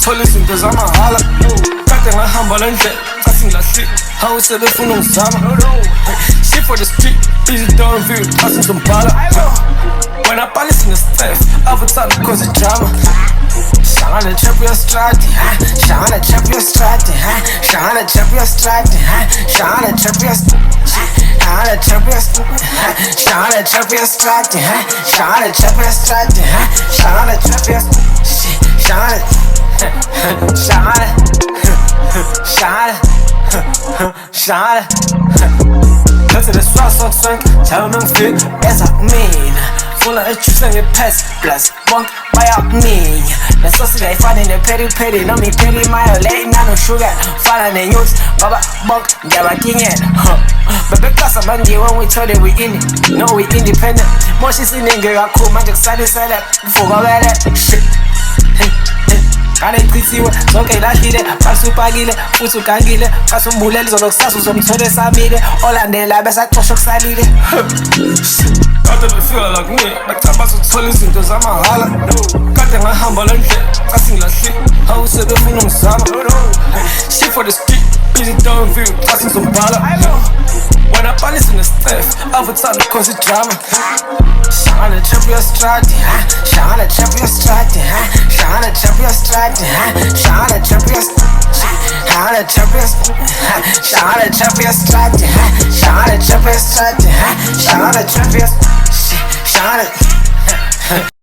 uthola izinto zamahhala kade ngahamba le ndlela asingilahlile hawu sebefuna ungizama shit for the street easy don't feel asingizombhala wena bhalisa nesitefu avuthanda cause idrama Shana champion strati, Shana champion strati, Shana champion strati, Shana champion Shana champion Shana champion strati, Shana champion strati, Shana champion Shana Shana Shana Cause the swat so swank, tell them fit as I mean Full of juice on your pets, plus bunk by up me. The sauce guy finding the petty, no me petty, my late nano sugar, finding the youth, baba bunk, gaba king it. But because I'm on when we told it we in it, no we independent. More she's in girl, I cool magic side that, forgot that shit. Kanethithiwe zonke ilahlile basupakile futhi ugangile kasumbuleli zonokusasa uzomthola esamile olandela bese aqosha okusalile kade befika la kimi bacaba ukuthola izinto zamahhala kade ngahamba le ndlela asingilahlile hawu sebefuna ungizama shit for the street busy don't feel asingizombhala wena bhalisa nesitefu avuthanda cause idrama Shana champion strati, Shana champion strati, Shana champion strati, Shana champion Shana champion Shana champion strati, Shana champion strati, Shana champion Shana